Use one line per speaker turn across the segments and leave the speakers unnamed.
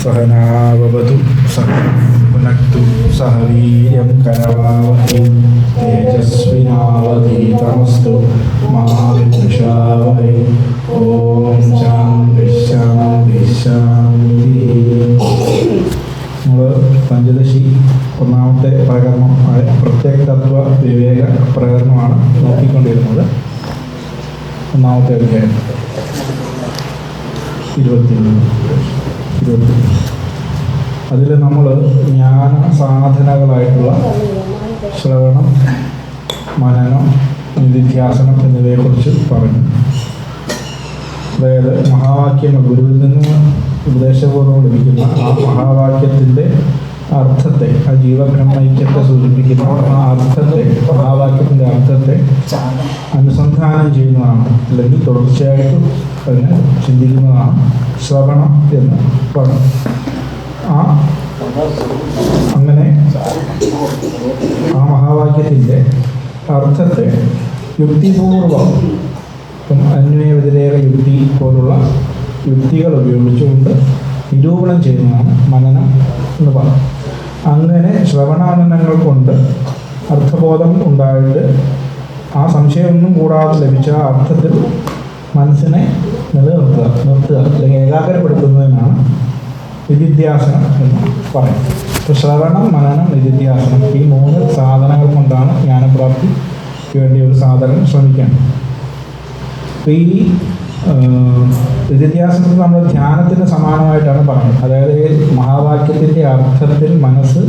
सहनाववतु सहनक्तु सह वीर्यं करवावहै तेजस्विनावधीतमस्तु मा विद्विषावहै। ഓം ശാന്തി ശാന്തി ശാന്തി. നമ്മൾ പഞ്ചദശി ഒന്നാമത്തെ പ്രകരണമായ പ്രത്യേക തത്വ വിവേക പ്രകരണമാണ് നോക്കിക്കൊണ്ടിരുന്നത്. ഒന്നാമത്തെ അധ്യായം 21. അതിൽ നമ്മൾ ജ്ഞാന സാധനകളായിട്ടുള്ള ശ്രവണം, മനനം, നിധിധ്യാസനം എന്നിവയെക്കുറിച്ച് പറഞ്ഞു. അതായത് മഹാവാക്യങ്ങൾ ഗുരുവിൽ നിന്ന് ഉപദേശപൂർവ്വം ലഭിക്കുന്ന ആ മഹാവാക്യത്തിൻ്റെ അർത്ഥത്തെ, ആ ജീവബ്രഹ്മൈക്യത്തെ സൂചിപ്പിക്കുന്ന ആ അർത്ഥത്തെ, മഹാവാക്യത്തിൻ്റെ അർത്ഥത്തെ അനുസന്ധാനം ചെയ്യുന്നതാണ്, അല്ലെങ്കിൽ തുടർച്ചയായിട്ട് തന്നെ ചിന്തിക്കുന്നതാണ് ശ്രവണം എന്ന് പറഞ്ഞു. അങ്ങനെ ആ മഹാവാക്യത്തിൻ്റെ അർത്ഥത്തെ യുക്തിപൂർവം, അന്വയ വ്യതിരേക യുക്തി പോലുള്ള യുക്തികൾ ഉപയോഗിച്ചുകൊണ്ട് നിരൂപണം ചെയ്യുന്നതാണ് മനനം എന്ന് പറയും. അങ്ങനെ ശ്രവണമനനങ്ങൾ കൊണ്ട് അർത്ഥബോധം ഉണ്ടായിട്ട് ആ സംശയമൊന്നും കൂടാതെ ലഭിച്ച ആ അർത്ഥത്തിൽ മനസ്സിനെ നിർത്തുക അല്ലെങ്കിൽ ഏകാഗ്രപ്പെടുത്തുന്നതിനാണ് നിധിധ്യാസനം എന്ന് പറയുന്നത്. ഇപ്പോൾ ശ്രവണം, മനനം, നിധിധ്യാസനം ഈ 3 സാധനങ്ങൾ കൊണ്ടാണ് ജ്ഞാനപ്രാപ്തിക്ക് വേണ്ടി ഒരു സാധകൻ ശ്രമിക്കേണ്ടത്. അപ്പോൾ ഈ നിധിധ്യാസനത്തിൽ നമ്മൾ ധ്യാനത്തിന് സമാനമായിട്ടാണ് പറയുന്നത്. അതായത് മഹാവാക്യത്തിൻ്റെ അർത്ഥത്തിൽ മനസ്സ്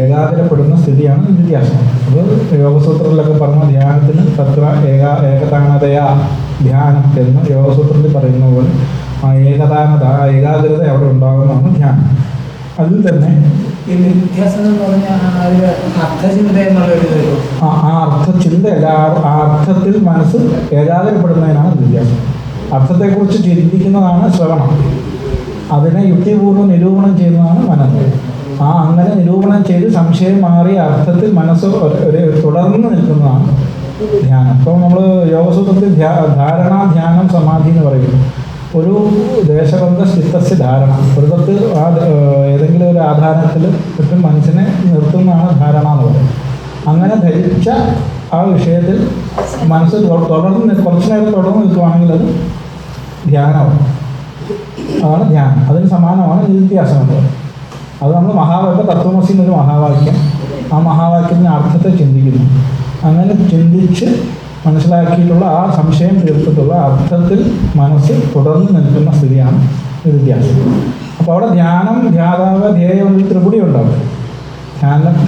ഏകാഗ്രപ്പെടുന്ന സ്ഥിതിയാണ് നിധിധ്യാസനം. അപ്പോൾ യോഗസൂത്രത്തിലൊക്കെ പറഞ്ഞ ധ്യാനത്തിന് തത്ര ഏകതാനതയാ ധ്യാനം എന്ന് യോഗസൂത്രത്തിൽ പറയുന്ന പോലെ ആ ഏകതാനത, ആ ഏകാഗ്രത അവിടെ ഉണ്ടാകുന്നതാണ് ധ്യാനം. അതിൽ തന്നെ
ഈ നിധ്യാസനം എന്ന് പറഞ്ഞാൽ അർത്ഥചിന്ത എന്നുള്ളൊരു
ആ അർത്ഥചിന്തയല്ല, ആ അർത്ഥത്തിൽ മനസ്സ് ഏകാഗ്രപ്പെടുന്നതിനാണ് നിധ്യാസനം. അർത്ഥത്തെക്കുറിച്ച് ചിന്തിക്കുന്നതാണ് ശ്രവണം. അതിനെ യുക്തിപൂർവ്വം നിരൂപണം ചെയ്യുന്നതാണ് മനനം. അങ്ങനെ നിരൂപണം ചെയ്ത് സംശയം മാറി അർത്ഥത്തിൽ മനസ്സ് തുടർന്ന് നിൽക്കുന്നതാണ് ധ്യാനം. അപ്പോൾ നമ്മൾ യോഗസൂത്രത്തിൽ ധാരണ, ധ്യാനം, സമാധി എന്ന് പറയുന്നു. ഒരു ദേശബന്ധ സ്ഥിതസ്യ ധാരണ, ഒരിടത്ത് ഏതെങ്കിലും ഒരു ആധാരത്തിൽ ചുറ്റും മനസ്സിനെ നിർത്തുന്നതാണ് ധാരണ എന്ന് പറയുന്നത്. അങ്ങനെ ധരിച്ച ആ വിഷയത്തിൽ മനസ്സ് തുടർന്ന് കുറച്ചു നേരം തുടർന്ന് നിൽക്കുകയാണെങ്കിൽ അത് ധ്യാനമാണ്. അതാണ് ധ്യാനം. അതിന് സമാനമാണ് നിധിധ്യാസനം എന്ന് പറയുന്നത്. അത് നമ്മൾ മഹാവാക്യം, തത്വമസി എന്നൊരു മഹാവാക്യം, ആ മഹാവാക്യത്തിൻ്റെ അർത്ഥത്തെ ചിന്തിക്കുന്നു. അങ്ങനെ ചിന്തിച്ച് മനസ്സിലാക്കിയിട്ടുള്ള ആ സംശയം തീർത്തിട്ടുള്ള അർത്ഥത്തിൽ മനസ്സ് തുടർന്ന് നിൽക്കുന്ന സ്ഥിതിയാണ് നിധിധ്യാസനം. അപ്പോൾ അവിടെ ധ്യാനം, ധ്യാതാവ്, ധ്യേയം എന്നൊരു ത്രിപുടി ഉണ്ടാവും.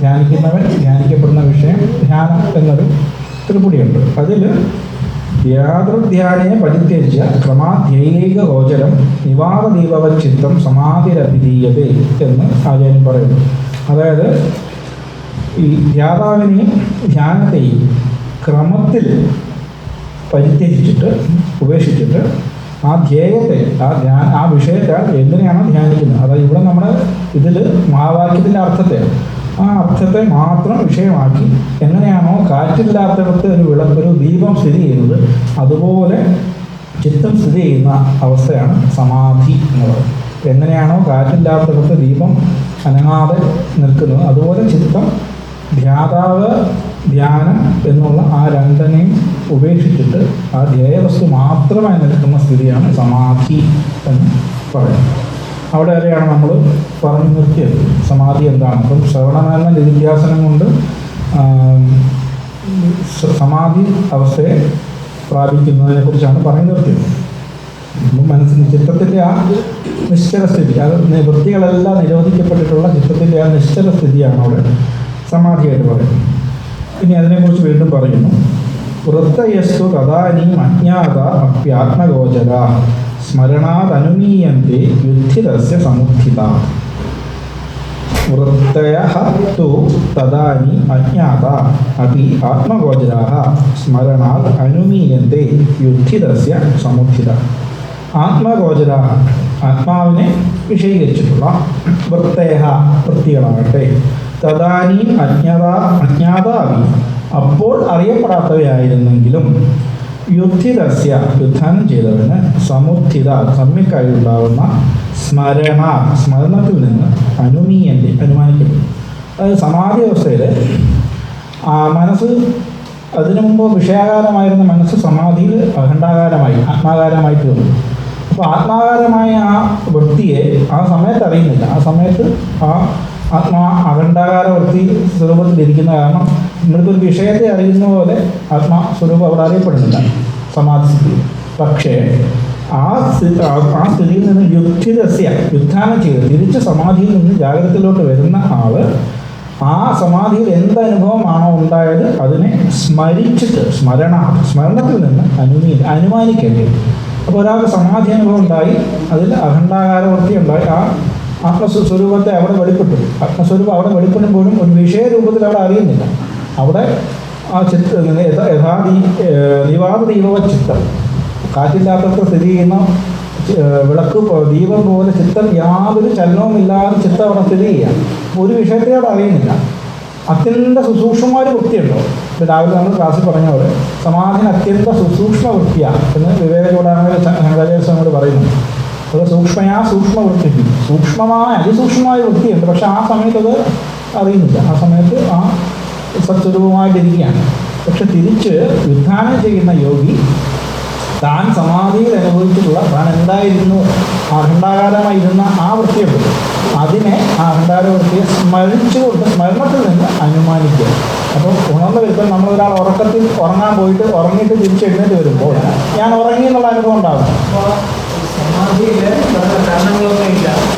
ധ്യാനിക്കുന്നവൻ, ധ്യാനിക്കപ്പെടുന്ന വിഷയം, ധ്യാനം എന്നൊരു ത്രിപുടിയുണ്ട്. അതിൽ യാതൃധ്യാനയെ പരിത്യജ്യ ക്രമാധ്യേക ഗോചരം നിവാദദീപവച്ചിത്തം സമാധിരഭിധീയതേ എന്ന് ആചാര്യൻ പറയുന്നു. അതായത് ഈ ധ്യാതാവിനെയും ധ്യാനത്തെയും ക്രമത്തിൽ പരിത്യജിച്ചിട്ട്, ഉപേക്ഷിച്ചിട്ട് ആ ധ്യേയത്തെ, ആ വിഷയത്തെ എങ്ങനെയാണോ ധ്യാനിക്കുന്നത്, അതായത് ഇവിടെ നമ്മുടെ ഇതിൽ മഹാവാക്യത്തിൻ്റെ അർത്ഥത്തെ, ആ അർത്ഥത്തെ മാത്രം വിഷയമാക്കി എങ്ങനെയാണോ കാറ്റില്ലാത്തടത്ത് ഒരു ദീപം സ്ഥിതി ചെയ്യുന്നത്, അതുപോലെ ചിത്തം സ്ഥിതി ചെയ്യുന്ന അവസ്ഥയാണ് സമാധി എന്ന് പറയുന്നത്. എങ്ങനെയാണോ കാറ്റില്ലാത്തടത്ത് ദീപം അനങ്ങാതെ നിൽക്കുന്നത്, അതുപോലെ ചിത്തം, ധ്യാതാവ്, ധ്യാനം എന്നുള്ള ആ രണ്ടിനെയും ഉപേക്ഷിച്ചിട്ട് ആ ധ്യേയവസ്തു മാത്രമായി നിൽക്കുന്ന സ്ഥിതിയാണ് സമാധി എന്ന് പറയുന്നത്. അവിടെ വരെയാണ് നമ്മൾ പറഞ്ഞു നിർത്തിയത്. സമാധി എന്താണ്? അപ്പം ശ്രവണമെന്ന നിധിധ്യാസനം കൊണ്ട് സമാധി അവസ്ഥയെ പ്രാപിക്കുന്നതിനെക്കുറിച്ചാണ് പറഞ്ഞു നിർത്തിയത്. മനസ്സിന് ചിത്തത്തിൻ്റെ ആ നിശ്ചല സ്ഥിതി, അത് വൃത്തികളെല്ലാം നിരോധിക്കപ്പെട്ടിട്ടുള്ള ചിത്തത്തിൻ്റെ ആ നിശ്ചല സ്ഥിതിയാണ് അവിടെ സമാധിയായിട്ട് പറയുന്നത്. ഇനി അതിനെക്കുറിച്ച് വീണ്ടും പറയുന്നു. വൃത്തയസ്തു തദാനീം അജ്ഞാത അപ്യാത്മഗോചര സ്മരണാദനുമീയന്തെ യുദ്ധിതസ്യ സമുദ്ധിത. വൃത്തയഃ തു തദാനീം അജ്ഞാത അപി ആത്മഗോചരാഃ സ്മരണാദ് അനുമീയന്തെ യുദ്ധിതസ്യ സമുദ്ധിത. ആത്മഗോചരാഃ, ആത്മാവിനെ വിഷയീകരിച്ചിട്ടുള്ള, വൃത്തയഃ വൃത്തികളാകട്ടെ, തദാനീം അജ്ഞാതാവി അപ്പോൾ അറിയപ്പെടാത്തവയായിരുന്നെങ്കിലും, യുദ്ധിതസ്യ യുദ്ധാനം ചെയ്തവന് സമുദ്ധിത സമ്യക്കായി ഉണ്ടാകുന്ന സ്മരണത്തിൽ നിന്ന് അനുമാനിക്കപ്പെടും. അതായത് സമാധി അവസ്ഥയിൽ മനസ്സ് അതിനു മുമ്പ് വിഷയാകാരമായിരുന്ന മനസ്സ് സമാധിയിൽ അഖണ്ഡാകാരമായി ആത്മാകാരമായി തീർന്നു. അപ്പോൾ ആത്മാകാരമായ ആ വൃത്തിയെ ആ സമയത്ത് അറിയുന്നില്ല. ആ സമയത്ത് ആ ആത്മാ അഖണ്ഡാകാര വൃത്തി സ്വരൂപത്തിലിരിക്കുന്ന കാരണം നമ്മൾക്കൊരു വിഷയത്തെ അറിയുന്ന പോലെ ആത്മാ സ്വരൂപം അവിടെ അറിയപ്പെടുന്നില്ല സമാധി സ്ഥിതി. പക്ഷേ ആ സ്ഥിതിയിൽ നിന്ന് യുദ്ധാനം ചെയ്ത് തിരിച്ച് സമാധിയിൽ നിന്ന് ജാഗ്രതയിലോട്ട് വരുന്ന ആള് ആ സമാധിയിൽ എന്തനുഭവമാണോ ഉണ്ടായത് അതിനെ സ്മരിച്ചിട്ട് സ്മരണത്തിൽ നിന്ന് അനുമാനിക്കേണ്ടി. അപ്പോൾ ഒരാൾക്ക് സമാധി അനുഭവം ഉണ്ടായി, അതിൽ അഖണ്ഡാകാരവൃത്തി ഉണ്ടായി, ആ ആത്മസ്വരൂപത്തെ അവിടെ വെളിപ്പെട്ടു. ആത്മസ്വരൂപം അവിടെ വെളിപ്പെടുമ്പോഴും ഒരു വിഷയരൂപത്തിൽ അവിടെ അറിയുന്നില്ല. അവിടെ ആ ദീപാദീപവ ചിത്തം, കാറ്റില്ലാത്തത്ര സ്ഥിതി ചെയ്യുന്ന വിളക്ക് ദീപം പോലെ ചിത്തം യാതൊരു ചലനവുമില്ലാതെ ചിത്തം അവിടെ സ്ഥിതി ചെയ്യാം. ഒരു വിഷയത്തെ അവിടെ അറിയുന്നില്ല. അത്യന്ത സുസൂക്ഷ്മമായ വൃത്തിയുണ്ടോ? രാവിലെ നമ്മൾ ക്ലാസ്സിൽ പറഞ്ഞ പോലെ സമാധിന് അത്യന്ത സുസൂക്ഷ്മ വൃത്തിയാണ് എന്ന് വിവേകചൂടാനന്ദ ശങ്കരാചാര്യ സ്വാമിയോട് പറയുന്നു. അത് സൂക്ഷ്മവൃത്തി, അതിസൂക്ഷ്മമായ വൃത്തിയുണ്ട്. പക്ഷെ ആ സമയത്ത് അത് അറിയുന്നില്ല. ആ സമയത്ത് ആ സത്സ്വരൂപമായിട്ടിരിക്കുകയാണ്. പക്ഷെ തിരിച്ച് യുദ്ധാനം ചെയ്യുന്ന യോഗി താൻ സമാധിയിൽ അനുഭവിച്ചിട്ടുള്ള താൻ എന്തായിരുന്നു അഖണ്ഡാകാരമായിരുന്ന ആ വൃത്തിയുണ്ട്, അതിനെ ആ അഖണ്ഡാകാര വൃത്തിയെ സ്മരിച്ചുകൊണ്ട് സ്മരണത്തിൽ നിന്ന് അനുമാനിക്കുക. അപ്പോൾ ഉണർന്നു വരുമ്പോൾ നമ്മളൊരാൾ ഉറങ്ങാൻ പോയിട്ട് ഉറങ്ങിയിട്ട് തിരിച്ച് എഴുന്നേറ്റ് വരുമ്പോൾ ഞാൻ ഉറങ്ങി എന്നുള്ള അനുഭവം ഉണ്ടാകും.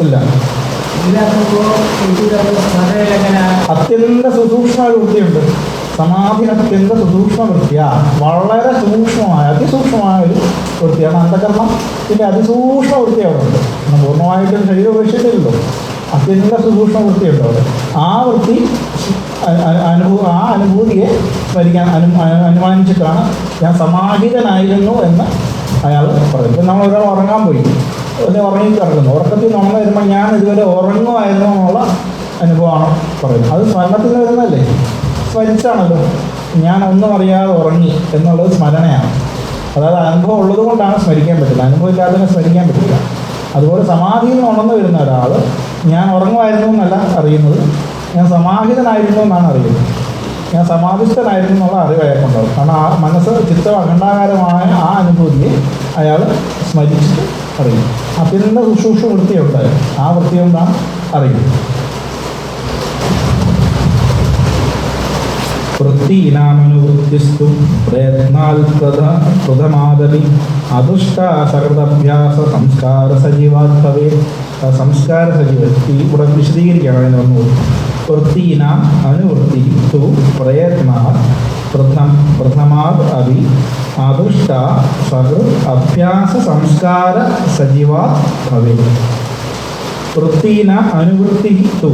ഇല്ല, അത്യന്ത സൂക്ഷ്മ വൃത്തിയുണ്ട്. സമാധിന് അത്യന്ത സൂക്ഷ്മ വൃത്തിയാണ്, വളരെ സൂക്ഷ്മമായ അതിസൂക്ഷ്മമായ ഒരു വൃത്തിയാണ്. അന്ധകരണത്തിൻ്റെ അതിസൂക്ഷ്മ വൃത്തി അവിടെ ഉണ്ട്. പൂർണ്ണമായിട്ടും ശരീരം ഉപേക്ഷിച്ചില്ലല്ലോ. അത്യന്ത സൂക്ഷ്മ വൃത്തിയുണ്ട് അവിടെ. ആ വൃത്തി ആ അനുഭൂതിയെ സ്മരിക്കാൻ അനുമാനിച്ചിട്ടാണ് ഞാൻ സമാഹിതനായിരുന്നു എന്ന് അയാൾ പറയും. ഇപ്പം നമ്മൾ ഒരാൾ ഉറങ്ങാൻ പോയി, ഉറങ്ങി കിടക്കുന്നു, ഉറക്കത്തിൽ നമ്മൾ വരുമ്പോൾ ഞാൻ ഇതുവരെ ഉറങ്ങുമായിരുന്നു എന്നുള്ള അനുഭവമാണ് പറയുന്നത്. അത് സ്മരണത്തിൽ വരുന്നതല്ലേ, സ്മരിച്ചാണല്ലോ. ഞാൻ ഒന്നും അറിയാതെ ഉറങ്ങി എന്നുള്ളത് സ്മരണയാണ്. അതായത് അനുഭവം ഉള്ളത് കൊണ്ടാണ് സ്മരിക്കാൻ പറ്റില്ല, അനുഭവം ഇല്ലാതെ സ്മരിക്കാൻ പറ്റില്ല. അതുപോലെ സമാധിയിൽ നിന്ന് ഉണർന്നു വരുന്ന ഒരാൾ ഞാൻ ഉറങ്ങുമായിരുന്നു എന്നല്ല അറിയുന്നത്, ഞാൻ സമാഹിതനായിരുന്നു എന്നാണ് അറിയുന്നത്. ഞാൻ സമാധിസ്ഥനായിരുന്നു എന്നുള്ള അറിവ് അയാൾക്കുണ്ടാവും. കാരണം ആ മനസ്സ് ചിത്തം അഖണ്ഡാകാരമായ ആ അനുഭൂതിയെ അയാൾ സ്മരിച്ചിട്ട് അറിയും. അത്യന്ത സൂക്ഷ്മ വൃത്തിയുണ്ട്, ആ വൃത്തി കൊണ്ടാണ് അറിയുന്നത്. വൃത്തീനാമനുവൃത്തിസ്തു പ്രയത്നാൽ പ്രഥമാദപി അദുഷ്ടാസകൃതഭ്യാസ സംസ്കാര സജീവാത്മവേ. സംസ്കാര സജീവ ഇവിടെ വിശദീകരിക്കുകയാണ് അതിന് വന്നത്. വൃത്തീനാം അനുവൃത്തി തു പ്രയത്നാൽ പ്രഥമാദ് അപി അദുഷ്ട സകൃത് അഭ്യാസ സംസ്കാര സജീവാത് ഭവേ. വൃത്തീന അനുവൃത്തി തു,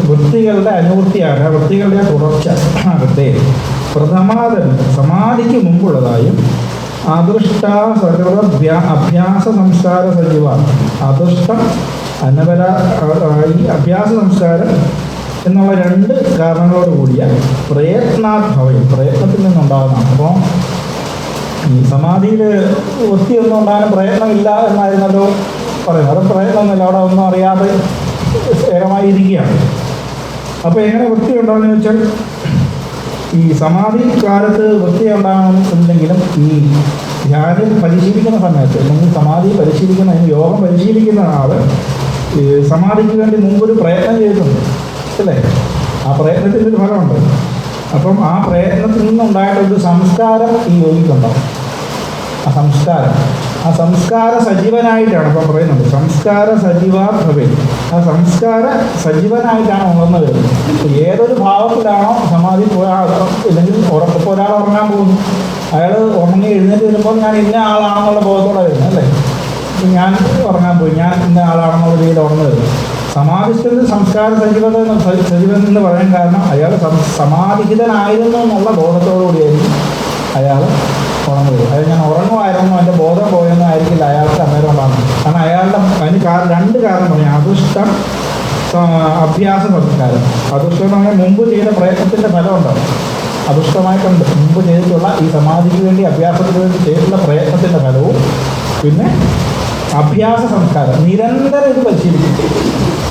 വൃത്തികളുടെ അനുവൃത്തിയാണ്, വൃത്തികളുടെ തുടർച്ച ആകട്ടെ പ്രഥമാദൻ സമാധിക്ക് മുമ്പുള്ളതായും അദൃഷ്ട സകൃത അഭ്യാസ സംസ്കാര സജീവ, അദൃഷ്ടം അനപരായി അഭ്യാസ സംസ്കാരം എന്നുള്ള രണ്ട് കാരണങ്ങളോട് കൂടിയ പ്രയത്നാത്ഭവയും, പ്രയത്നത്തിൽ നിന്നുണ്ടാകുന്നതാണ്. അപ്പോൾ ഈ സമാധിയിൽ വൃത്തിയൊന്നും ഉണ്ടാകാൻ പ്രയത്നമില്ല എന്നായിരുന്നല്ലോ പറയുന്നത്. അത് പ്രയത്നമൊന്നുമില്ല, അവിടെ ഒന്നും അറിയാതെ ഏകമായി ഇരിക്കുകയാണ്. അപ്പോൾ എങ്ങനെ വൃത്തി ഉണ്ടാകുമെന്ന് വെച്ചാൽ ഈ സമാധി കാലത്ത് വൃത്തി ഉണ്ടാകണമെന്നുണ്ടെങ്കിലും ഈ ധ്യാനം പരിശീലിക്കുന്ന സമയത്ത്, അല്ലെങ്കിൽ സമാധി പരിശീലിക്കുന്ന യോഗം പരിശീലിക്കുന്ന ആൾ സമാധിക്ക് വേണ്ടി മുമ്പൊരു പ്രയത്നം ചെയ്തിട്ടുണ്ട് അല്ലേ? ആ പ്രയത്നത്തിൻ്റെ ഒരു ഫലമുണ്ട്. അപ്പം ആ പ്രയത്നത്തിൽ നിന്നുണ്ടായിട്ടൊരു സംസ്കാരം ഈ യോഗിക്കുണ്ടാവും. ആ സംസ്കാര സജീവനായിട്ടാണ് ഇപ്പം പറയുന്നത്. സംസ്കാര സജീവാഭവേ, ആ സംസ്കാര സജീവനായിട്ടാണ് ഉണർന്നു വരുന്നത്. ഏതൊരു ഭാവത്തിലാണോ സമാധി ഇല്ലെങ്കിൽ ഇപ്പോൾ ഒരാൾ ഉറങ്ങാൻ പോകുന്നു, അയാൾ ഉറങ്ങി എഴുന്നേറ്റ് വരുമ്പോൾ ഞാൻ ഇന്ന ആളാണെന്നുള്ള ബോധത്തോടെ വരുന്നത് അല്ലേ? ഞാൻ ഉറങ്ങാൻ പോയി, ഞാൻ ഇന്ന ആളാണെന്നുള്ള രീതിയിൽ ഉണർന്നു വരുന്നു. സമാധിസ്ഥിതി സംസ്കാര സജീവൻ എന്ന് പറയാൻ കാരണം അയാൾ സമാധിഹിതനായിരുന്നു എന്നുള്ള ബോധത്തോടുകൂടിയായിരിക്കും അയാൾ ഉണർന്നു വരും. അതായത് ഞാൻ ഉറങ്ങുമായിരുന്നു, എൻ്റെ ബോധം പോയെന്നും ആയിരിക്കില്ല അയാൾക്ക് അന്നേരം ഉണ്ടാകുന്നത്. കാരണം അയാളുടെ അതിന് രണ്ട് കാരണം പറയാം. അദൃഷ്ടം അഭ്യാസ സംസ്കാരം. അദൃഷ്ടം എന്ന് പറഞ്ഞാൽ മുമ്പ് ചെയ്ത പ്രയത്നത്തിൻ്റെ ഫലം ഉണ്ടാവും. അദൃഷ്ടമായിട്ടുണ്ട് മുമ്പ് ചെയ്തിട്ടുള്ള ഈ സമാധിക്ക് വേണ്ടി അഭ്യാസത്തിന് വേണ്ടി ചെയ്തിട്ടുള്ള പ്രയത്നത്തിൻ്റെ ഫലവും, പിന്നെ അഭ്യാസ സംസ്കാരം നിരന്തരം ഇത് പരിശീലിക്കും.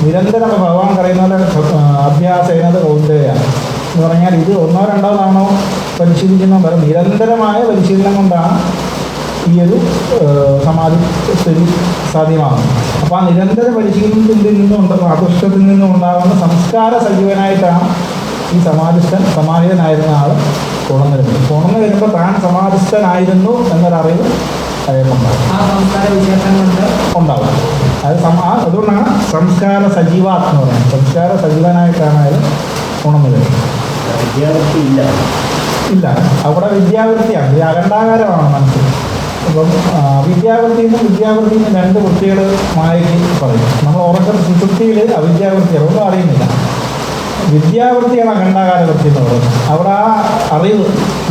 നിരന്തരം ഭഗവാൻ പറയുന്ന അഭ്യാസേനത് കൗന്ദേയ എന്ന് പറഞ്ഞാൽ ഇത് ഒന്നോ രണ്ടോ തവണ പരിശീലിക്കുന്ന പോലെ നിരന്തരമായ പരിശീലനം കൊണ്ടാണ് ഈ ഒരു സമാധി സ്ഥിതി സാധ്യമാകുന്നത്. അപ്പോൾ ആ നിരന്തര പരിശീലനത്തിൽ അദൃഷ്ടത്തിൽ നിന്നും ഉണ്ടാകുന്ന സംസ്കാര സജീവനായിട്ടാണ് ഈ സമാധിസ്ഥനായിരുന്ന ആൾ തുറന്നു വരുമ്പോൾ താൻ സമാധിസ്ഥനായിരുന്നു എന്നൊരറിവ് അയാൾക്കുണ്ടാകും.
ആ സംസ്കാര വിശേഷം കൊണ്ട്
ഉണ്ടാവും. അതുകൊണ്ടാണ് സംസ്കാര സജീവാത്മ എന്ന് പറയുന്നത്. സംസ്കാര സജീവനായിട്ടാണ് അയാൾ ഉണർന്നു വരുന്നത്.
വിദ്യാർത്ഥി
ഇല്ല, അവിടെ വിദ്യാവൃത്തിയാണ്. ഇത് അഖണ്ഡാകാരമാണ് മനസ്സിൽ. അപ്പം വിദ്യാവൃത്തിന്ന് രണ്ട് വൃത്തികൾ മായയ്ക്ക് പറയും. നമ്മൾ ഉറക്കം സുഷുപ്തിയിൽ അവിദ്യാവൃത്തിയാണ്, ഒന്നും അറിയുന്നില്ല. വിദ്യാവൃത്തിയാണ് അഖണ്ഡാകാര വൃത്തി എന്ന് പറയുന്നത്. അവിടെ ആ അറിവ്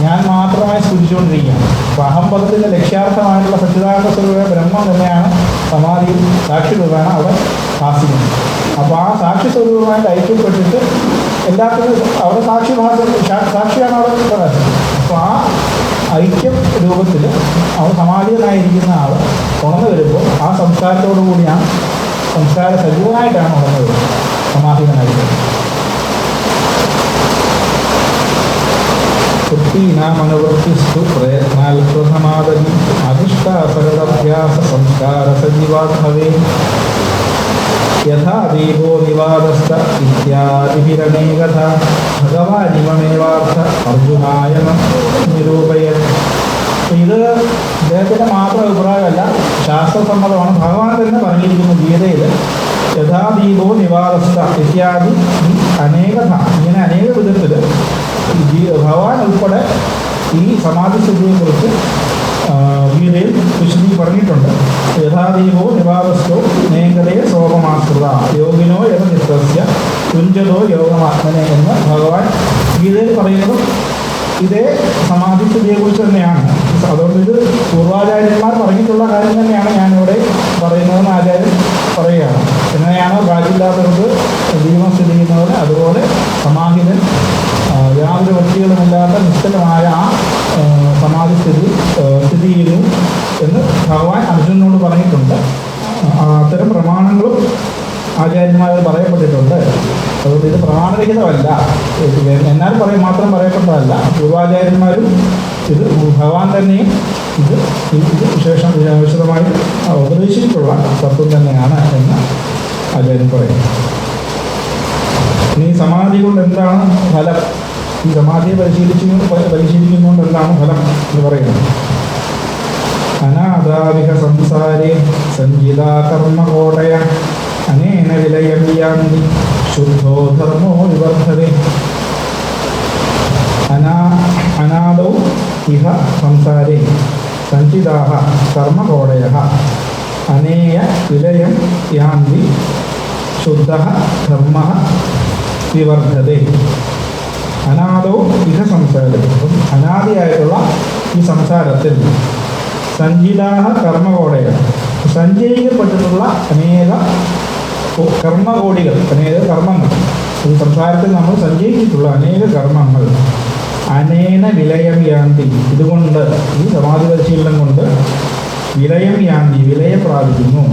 ഞാൻ മാത്രമായി സ്ഫുരിച്ചുകൊണ്ടിരിക്കുകയാണ്. അപ്പോൾ അഹംപദത്തിൻ്റെ ലക്ഷ്യാർത്ഥമായിട്ടുള്ള സച്ചിദാനന്ദ സ്വരൂപ ബ്രഹ്മം തന്നെയാണ് സമാധി സാക്ഷി രൂപേണ അവിടെ ഭാസിക്കുന്നത്. അപ്പോൾ ആ സാക്ഷി സ്വരൂപമായിട്ട് ഐക്യപ്പെട്ടിട്ട് എല്ലാത്തിനും അവിടെ സാക്ഷിയാണ് അവിടെ പ്രകാശം. അപ്പോൾ ആ ഐക്യം രൂപത്തിൽ അവിടെ സമാധിതനായിരിക്കുന്ന ആൾ ഉണർന്നു വരുമ്പോൾ ആ സംസ്കാരത്തോടു കൂടിയാണ്, സംസ്കാര സജീവനായിട്ടാണ് ഉണർന്നു വരുന്നത്, സമാധിതനായിരിക്കുന്നത്. വൃത്തീനാമനുവൃത്തിസ്തു പ്രയത്നാൽപ്രഥമാദി അധിഷ്ഠാപരഭ്യാസ സംസ്കാര സജീവാത്മവേ യഥാ ദീപോ നിവാദസ്ഥ ഇത്യാദിഭിരനേകഥ ഭഗവാനിമമേവാർത്ഥ അർജുനായ നിരൂപയൻ. ഇത് അദ്ദേഹത്തിൻ്റെ മാത്രം അഭിപ്രായമല്ല, ശാസ്ത്രസമ്മതമാണ്. ഭഗവാൻ തന്നെ പറഞ്ഞിരിക്കുന്നു ഗീതയിൽ, യഥാ ദീപോ നിവാദസ്ഥ ഇത്യാദി അനേകഥ, ഇങ്ങനെ അനേക വിധത്തിൽ ഭഗവാൻ ഉൾപ്പെടെ ഈ സമാധിസ്ഥിതിയെക്കുറിച്ച് ഗീതയിൽ വിശദീ പറഞ്ഞിട്ടുണ്ട്. യഥാദീപോ നിവാദസ്ഥോ നേങ്കതേ സോപമാശ്രിത യോഗിനോ യഥനിത്യസ്യ കുഞ്ചതോ യോഗമാത്മനെ എന്ന് ഭഗവാൻ ഗീതയിൽ പറയുന്നതും ഇതേ സമാധിസ്ഥിതിയെക്കുറിച്ച് തന്നെയാണ്. അതുകൊണ്ട് ഇത് പൂർവാചാര്യന്മാർ പറഞ്ഞിട്ടുള്ള കാര്യം തന്നെയാണ് ഞാനിവിടെ പറയുന്നതെന്ന് ആചാര്യൻ പറയുകയാണ്. എങ്ങനെയാണോ കാറ്റില്ലാത്തവർക്ക് ദീപം സ്ഥിതി ചെയ്യുന്നത്, അതുപോലെ സമാഹിതൻ യാതൊരു വ്യക്തികളുമില്ലാത്ത നിശ്ചലമായ ആ സമാധിസ്ഥിതി സ്ഥിതി ചെയ്യുന്നു എന്ന് ഭഗവാൻ അർജുനനോട് പറഞ്ഞിട്ടുണ്ട്. അത്തരം പ്രമാണങ്ങളും ആചാര്യന്മാർ പറയപ്പെട്ടിട്ടുണ്ട്. അതുകൊണ്ട് ഇത് പ്രമാണരഹിതമല്ല, എന്നാൽ മാത്രം പറയപ്പെട്ടതല്ല. പൂർവാചാര്യന്മാരും ഇത് ഭഗവാൻ തന്നെയും ഇത് വിശദമായി ഉപദേശിച്ചിട്ടുള്ള തത്വം തന്നെയാണ് എന്ന് ആചാര്യൻ പറയുന്നു. ഇനി സമാധി കൊണ്ട് എന്താണ് ഫലം? ഈ സമാധിയെ പരിശീലിക്കുന്നതുകൊണ്ട് എന്താണ് ഫലം എന്ന് പറയുന്നത്? അനാദാവിക സംസാരേ സഞ്ചിതാ കർമ്മകോടയ അനേന വിലയം യാന്തി ശുദ്ധോ ധർമ്മോ വിവർദ്ധതേ. അനാദൗ ഇഹ സംസാരേ സഞ്ചിതാഃ കർമ്മകോടയഃ അനേയ വിലയം യാന്തി ശുദ്ധഃ ധർമ്മഃ വിവർദ്ധതേ. അനാദോ ഇഹ സംസാരം, അനാദിയായിട്ടുള്ള ഈ സംസാരത്തിൽ സഞ്ചിതാഹ കർമ്മകോടയ, സഞ്ചയിക്കപ്പെട്ടിട്ടുള്ള അനേക കർമ്മകോടികൾ, അനേക കർമ്മങ്ങൾ, ഈ സംസാരത്തിൽ നമ്മൾ സഞ്ചയിച്ചിട്ടുള്ള അനേക കർമ്മങ്ങൾ അനേന വിലയം യാന്തി, ഇതുകൊണ്ട് ഈ സമാധി പരിശീലനം കൊണ്ട് വിലയം യാന്തി, വിലയം പ്രാപിക്കുന്നു.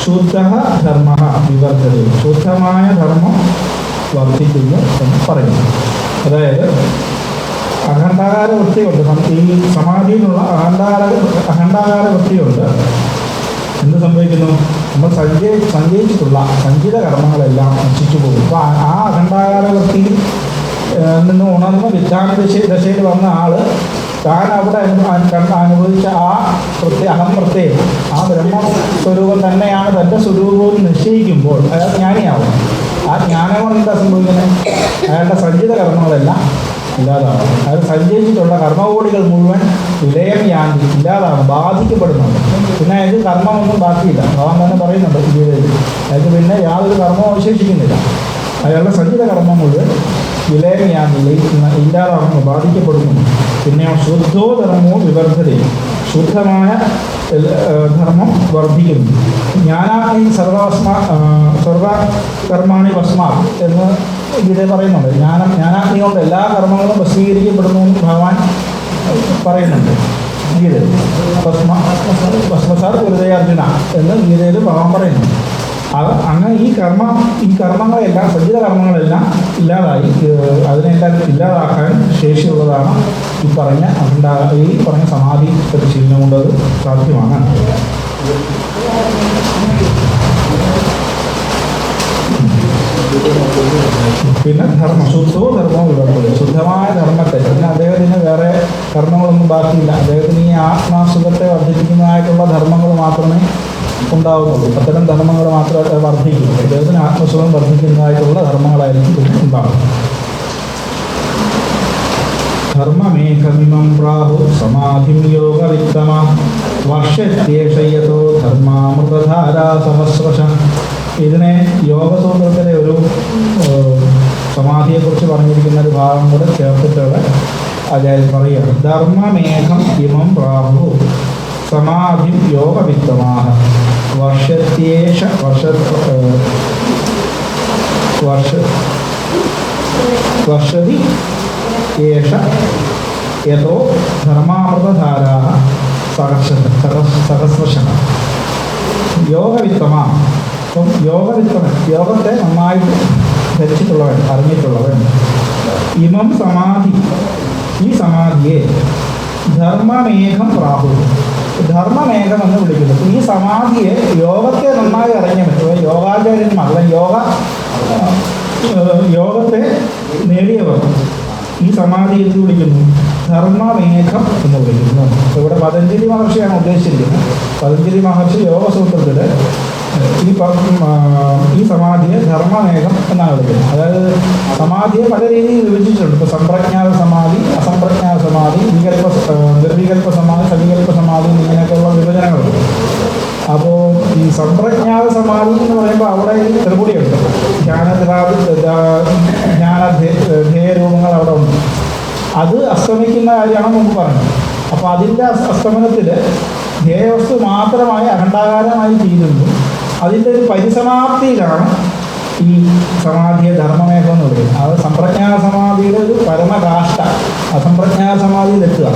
ശുദ്ധ ധർമ്മ വിവർദ്ധത, ശുദ്ധമായ ധർമ്മം വർദ്ധിക്കുന്നു എന്ന് പറയുന്നു. അതായത് അഖണ്ഡാകാര വൃത്തിയുണ്ട്, ഈ സമാധിയിലുള്ള അഖണ്ഡാകാര വൃത്തിയുണ്ട്. എന്ത് സംഭവിക്കുന്നു? നമ്മൾ സഞ്ചയിച്ചിട്ടുള്ള സഞ്ചിത കർമ്മങ്ങളെല്ലാം നശിച്ചു പോകും. അപ്പോൾ ആ അഖണ്ഡാകാര വൃത്തിയിൽ നിന്ന് ഉണർന്ന് വിജ്ഞാന ദശയിൽ വന്ന ആൾ താൻ അവിടെ അനുഭവിച്ച ആ അഹംപ്രത്യം, ആ ബ്രഹ്മസ്വരൂപം തന്നെയാണ് തൻ്റെ സ്വരൂപവും നിശ്ചയിക്കുമ്പോൾ അയാൾ ജ്ഞാനിയാവും. ആ ജ്ഞാനം കൊണ്ട് എന്താ സംഭവിക്കുന്നത്? അയാളുടെ സഞ്ചിത കർമ്മങ്ങളെല്ലാം ഇല്ലാതാവും. അയാൾ സഞ്ചയിച്ചിട്ടുള്ള കർമ്മകോടികൾ മുഴുവൻ വിലയം യാന്തി, ഇല്ലാതാവും, ബാധിക്കപ്പെടുന്നുണ്ട്. പിന്നെ അയാൾക്ക് കർമ്മമൊന്നും ബാക്കിയില്ല. ഭഗവാൻ തന്നെ പറയുന്നുണ്ട് ഗീതയിൽ, അയാൾക്ക് പിന്നെ യാതൊരു കർമ്മവും അവശേഷിക്കുന്നില്ല. അയാളുടെ സഞ്ചിത കർമ്മം മുഴുവൻ വിലയം യാന്തി, ഇല്ലാതാവുന്നു, ബാധിക്കപ്പെടുന്നു. പിന്നെ ശുദ്ധോ ധർമ്മോ വിവർദ്ധതയും, ശുദ്ധമായ ധർമ്മം വർദ്ധിക്കുന്നു. ജ്ഞാനാഗ്നി സർവകർമാണി ഭസ്മാ എന്ന് ഗീത പറയുന്നുണ്ട്. ജ്ഞാനാഗ്നി കൊണ്ട് എല്ലാ കർമ്മങ്ങളും ഭസ്മീകരിക്കപ്പെടുന്നു എന്ന് ഭഗവാൻ പറയുന്നുണ്ട്. ഗീതയിൽ ഭസ്മസാർ ഹൃദയാർജുന എന്ന് ഗീതയിൽ ഭഗവാൻ പറയുന്നു. അത് അങ്ങനെ ഈ കർമ്മങ്ങളെല്ലാം സഞ്ചിത കർമ്മങ്ങളെല്ലാം ഇല്ലാതായി അതിനെല്ലാം ഇല്ലാതാക്കാൻ ശേഷിയുള്ളതാണ് ഈ പറഞ്ഞ സമാധി പരിശീലനം കൊണ്ട് അത് സാധ്യമാണ്. പിന്നെ ശുദ്ധവും ധർമ്മവും വിവർത്തനം. ശുദ്ധമായ ധർമ്മത്തെ, പിന്നെ അദ്ദേഹത്തിന് വേറെ കർമ്മങ്ങളൊന്നും ബാക്കിയില്ല. അദ്ദേഹത്തിന് ഈ ആത്മാസുഖത്തെ വർദ്ധിപ്പിക്കുന്നതായിട്ടുള്ള ധർമ്മങ്ങൾ മാത്രമേ ഉണ്ടാവുന്നുള്ളൂ. അത്തരം ധർമ്മങ്ങൾ മാത്രമേ വർദ്ധിക്കൂ. അദ്ദേഹത്തിന് ആത്മസുഖം വർദ്ധിക്കുന്നതായിട്ടുള്ള ധർമ്മങ്ങളായിരിക്കും പിന്നെ ഉണ്ടാകും. ധർമ്മമേഘമിമം പ്രാഹു സമാധിം യോഗവിത്തമ വർഷത്യേഷയതോ ധർമാമൃതധാരാ സഹസ്രശം. ഇതിനെ യോഗസൂത്രത്തിലെ ഒരു സമാധിയെക്കുറിച്ച് പറഞ്ഞിരിക്കുന്ന ഒരു ഭാഗം കൂടെ ചേർത്തിട്ടുള്ള ആചാര്യൻ പറയുകയാണ്. ധർമ്മമേഘം ഇമം പ്രാഹു സമാധി യോഗവിത്തമാഹ വർഷത്യേഷ വർഷതി ഏഷ യതോ ധർമാമൃതധാരാ സഹസ്രശഃ യോഗവിത്തമ. അപ്പം യോഗത്തെ നന്നായിട്ട് ധരിച്ചിട്ടുള്ളവൻ, അറിഞ്ഞിട്ടുള്ളവൻ. ഇമം സമാധി, ഈ സമാധിയെ ധർമ്മമേഘം പ്രാഹു, ധർമ്മമേഘം എന്ന് വിളിക്കുന്നു. ഈ സമാധിയെ യോഗത്തെ നന്നായി അറിഞ്ഞവൻ, യോഗാചാര്യന്മാർ യോഗത്തെ നേടിയവർ ഈ സമാധി എന്ത് വിളിക്കുന്നു? ധർമ്മമേഘം എന്ന് വിളിക്കുന്നു. ഇവിടെ പതഞ്ജലി മഹർഷിയാണ് ഉദ്ദേശിച്ചിരിക്കുന്നത്. പതഞ്ജലി മഹർഷി യോഗസൂത്രത്തിൽ ഈ സമാധിയെ ധർമ്മമേഘം എന്നാണ് വിളിക്കുന്നത്. അതായത് സമാധിയെ പല രീതിയിൽ വിഭജിച്ചിട്ടുണ്ട്. ഇപ്പോൾ സമ്പ്രജ്ഞാത സമാധി, അസംപ്രജ്ഞാത സമാധി, നിർവികൽപ്പ സമാധി, സവികൽപ്പ സമാധി ഇങ്ങനെയൊക്കെയുള്ള വിഭജനങ്ങളുണ്ട്. അപ്പോൾ ഈ സമ്പ്രജ്ഞാത സമാധി എന്ന് പറയുമ്പോൾ അവിടെ ഈ ത്രിപുടിയുണ്ട്. ധ്യേയരൂപങ്ങൾ അവിടെ ഉണ്ട്. അത് അസ്തമിക്കുന്ന കാര്യമാണ് മുമ്പ് പറഞ്ഞത്. അപ്പോൾ അതിൻ്റെ അസ്തമനത്തിൽ ധ്യേയവസ്തു മാത്രമായി അഖണ്ഡാകാരമായി തീരുന്നു. അതിൻ്റെ ഒരു പരിസമാപ്തിയിലാണ് ഈ സമാധിയെ ധർമ്മമേഘം എന്ന് പറയുന്നത്. അത് സമ്പ്രജ്ഞാത സമാധിയുടെ ഒരു പരമകാഷ്ഠ അസംപ്രജ്ഞാത സമാധിയിലെത്തുക.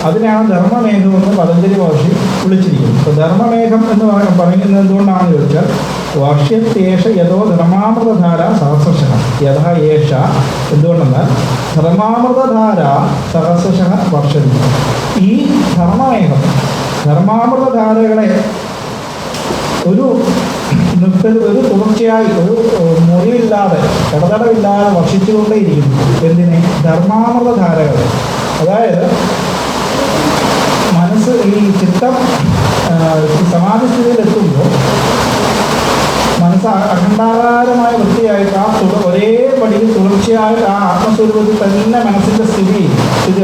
അതിനാണ് ധർമ്മമേഘം എന്ന് പതഞ്ജലി മഹർഷി വിളിച്ചിരിക്കുന്നത്. അപ്പോൾ ധർമ്മമേഘം എന്ന് പറയുന്നത് എന്തുകൊണ്ടാണെന്ന് ചോദിച്ചാൽ വർഷ്യത്യേഷ യഥോ ധർമാമൃതധാര സഹസ്രശഃ യഥാ യേഷ, എന്തുകൊണ്ടെന്നാൽ ധർമാമൃതധാര സഹസ്രശഃ വർഷതി. ഈ ധർമാമൃതധാരകളെ ഒരു തുടർച്ചയായി ഒരു മുറിവില്ലാതെ ഇടതടവില്ലാതെ വർഷിച്ചുകൊണ്ടേയിരിക്കുന്നു. എന്തിനെ? ധർമാമൃതധാരകൾ. അതായത് മനസ്സ് ഈ ചിത്തം സമാധി സ്ഥിതിയിലെത്തുമ്പോൾ മനസ്സ് അഖണ്ഡാകാരമായ വൃത്തിയായിട്ട് ഒരേ പടിയിൽ തുടർച്ചയായിട്ട് ആ ആത്മസ്വരൂപത്തിൽ തന്നെ മനസ്സിൻ്റെ സ്ഥിതി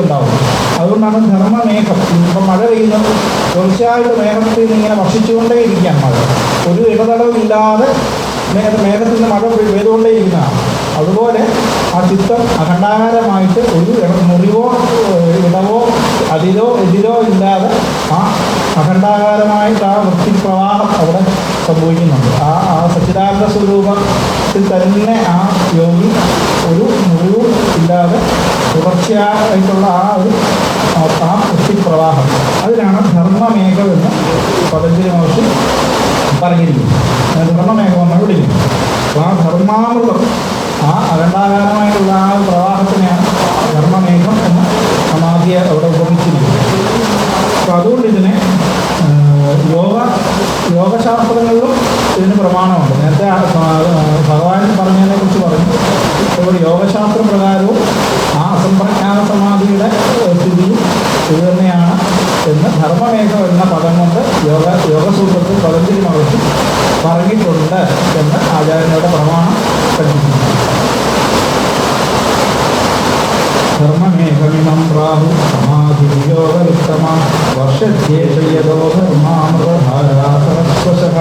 ഉണ്ടാവും. അതുകൊണ്ടാണ് ധർമ്മമേഘം. ഇപ്പം മഴ പെയ്യുന്നത് തുടർച്ചയായിട്ട് മേഘത്തിൽ നിന്ന് ഇങ്ങനെ വർഷിച്ചുകൊണ്ടേയിരിക്കുകയാണ്. മഴ ഒരു ഇടതടവില്ലാതെ മേഘത്തിൽ നിന്ന് മഴ പെയ്തുകൊണ്ടേയിരിക്കുന്നതാണ്. അതുപോലെ ആ ചിത്തം അഖണ്ഡാകാരമായിട്ട് ഒരു മുറിവോ ഇടവോ അതിലോ എതിരോ ഇല്ലാതെ ആ അഖണ്ഡാകാരമായിട്ട് ആ വൃത്തിപ്രവാഹം അവിടെ സംഭവിക്കുന്നുണ്ട്. ആ സച്ചിദാനന്ദ സ്വരൂപത്തിൽ തന്നെ ആ യോഗി ഒരു മുറിവും ഇല്ലാതെ തുടർച്ചയായിട്ടുള്ള ആ വൃത്തിപ്രവാഹം, അതിനാണ് ധർമ്മമേഘം എന്ന് പതഞ്ജലി മഹർഷി പറഞ്ഞിരിക്കുന്നു. ധർമ്മമേഘം എന്നാണ് വിളിക്കുന്നത്. അപ്പോൾ ആ ധർമാമൃതം, ആ അഖണ്ഡാകാരമായിട്ടുള്ള ആ പ്രവാഹത്തിനെയാണ് ധർമ്മമേഘം എന്ന സമാധിയെ അവിടെ ഉപമിച്ചിരിക്കുന്നത്. അപ്പോൾ അതുകൊണ്ട് ഇതിനെ യോഗശാസ്ത്രങ്ങളിലും ഇതിന് പ്രമാണമുണ്ട്. നേരത്തെ ഭഗവാൻ പറഞ്ഞതിനെക്കുറിച്ച് പറഞ്ഞു. ഇപ്പോൾ യോഗശാസ്ത്ര പ്രകാരവും ആ അസംപ്രജ്ഞാത സമാധിയുടെ സ്ഥിതിയും ഇത് തന്നെയാണ് എന്ന് ധർമ്മമേഘം എന്ന പദം കൊണ്ട് യോഗസൂത്രത്തിൽ പതഞ്ജലി മഹർഷി പറഞ്ഞിട്ടുണ്ട് എന്ന് ആചാര്യരുടെ പ്രമാണം പഠിപ്പിക്കുന്നു. ധർമ്മമേഘമിമം പ്രാഹു സമാധി യോഗവിത്തമ വർഷത്യേഷ യതോ ധർമാമൃതധാരാ സഹസ്രശഃ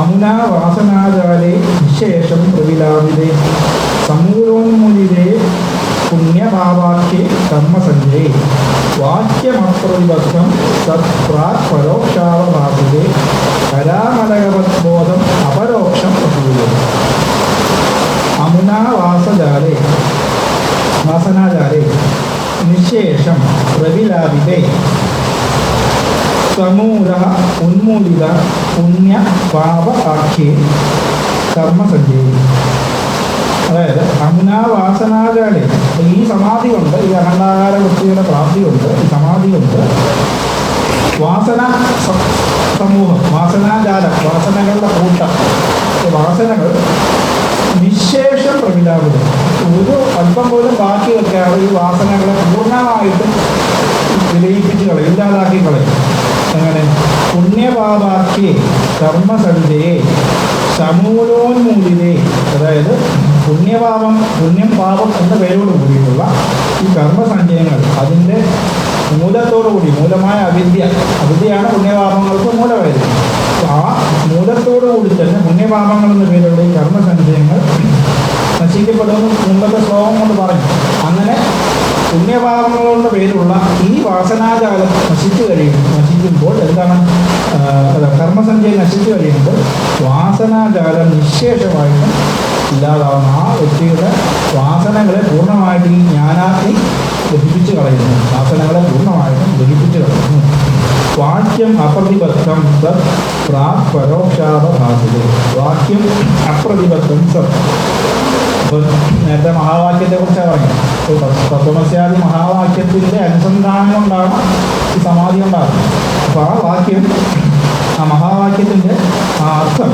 അമുനാ വാസനാജാലേ വിശേഷം പ്രവിലാപിതേ സമൂലോന്മുലിതേ പുണ്യഭാവാഖ്യേ കർമ്മസഞ്ജയേ വാക്യമപ്രവിബദ്ധം തത് പ്രാക് പരോക്ഷാവഭാസിതേ കരാമലകവദ്ബോധം അപരോക്ഷം പ്രസൂയതേ. വാസനാജാലേ നിശേഷം പ്രവിലാപിതേ സമൂല ഉന്മൂലിത പുണ്യ പാപ ആഖ്യേ കർമ്മസഞ്ജയേ. അതായത് അമുനാവാസനാജാലേ, ഈ സമാധി കൊണ്ട്, ഈ അനന്താകാര വൃത്തിയുടെ പ്രാപ്തി കൊണ്ട്, ഈ സമാധി കൊണ്ട് വാസന സമൂഹം, വാസനാജാലം, വാസനകളുടെ കൂട്ടം, വാസനകൾ നിശേഷം പ്രവിലാപിതം, ഒരു അല്പം പോലും ബാക്കി വെക്കാതെ ഈ വാസനകളെ പൂർണ്ണമായിട്ടും വിലയിപ്പിച്ച് കളയും, ഇല്ലാതാക്കി കളയും. അങ്ങനെ പുണ്യപാപാഖ്യേ കർമ്മസഞ്ജയേ സമൂലോന്മൂലിതേ. അതായത് പുണ്യപാപം, പുണ്യം പാപം എന്ന പേരോട് കൂടിയിട്ടുള്ള ഈ കർമ്മസഞ്ചയങ്ങൾ അതിൻ്റെ മൂലത്തോടുകൂടി, മൂലമായ അവിദ്യയാണ് പുണ്യപാപങ്ങൾക്ക് മൂലമായത്. ആ മൂലത്തോടുകൂടി തന്നെ പുണ്യപാപങ്ങൾ എന്ന പേരുള്ള ഈ കർമ്മസഞ്ചയങ്ങൾ നശിക്കപ്പെടുമെന്ന് മുമ്പത്തെ ശ്ലോകം കൊണ്ട് പറഞ്ഞു. അങ്ങനെ പുണ്യപാപങ്ങളുടെ പേരുള്ള ഈ വാസനാജാലം നശിക്കുമ്പോൾ എന്താണ്, കർമ്മസഞ്ചയം നശിച്ചു കഴിയുമ്പോൾ വാസനാജാലം നിശേഷമായിട്ടും ഇല്ലാതാവുന്ന ആ വ്യക്തിയുടെ വാസനകളെ പൂർണ്ണമായിട്ട് ഈ ജ്ഞാനാഗ്നി ദഹിപ്പിച്ച് കളയുന്നു. വാസനകളെ പൂർണ്ണമായിട്ടും ദഹിപ്പിച്ച് കളയുന്നു. വാക്യം അപ്രതിബദ്ധം സത് പ്രാക് പരോക്ഷാവഭാസിതേ. വാക്യം അപ്രതിബദ്ധം സത്. അപ്പോൾ നേരത്തെ മഹാവാക്യത്തെ കുറിച്ചാണ് പറഞ്ഞത്. തത്വമസ്യാദി മഹാവാക്യത്തിൻ്റെ അനുസന്ധാനം കൊണ്ടാണ് ഈ സമാധി ഉണ്ടാകുന്നത്. അപ്പോൾ ആ വാക്യം, ആ മഹാവാക്യത്തിൻ്റെ ആ അർത്ഥം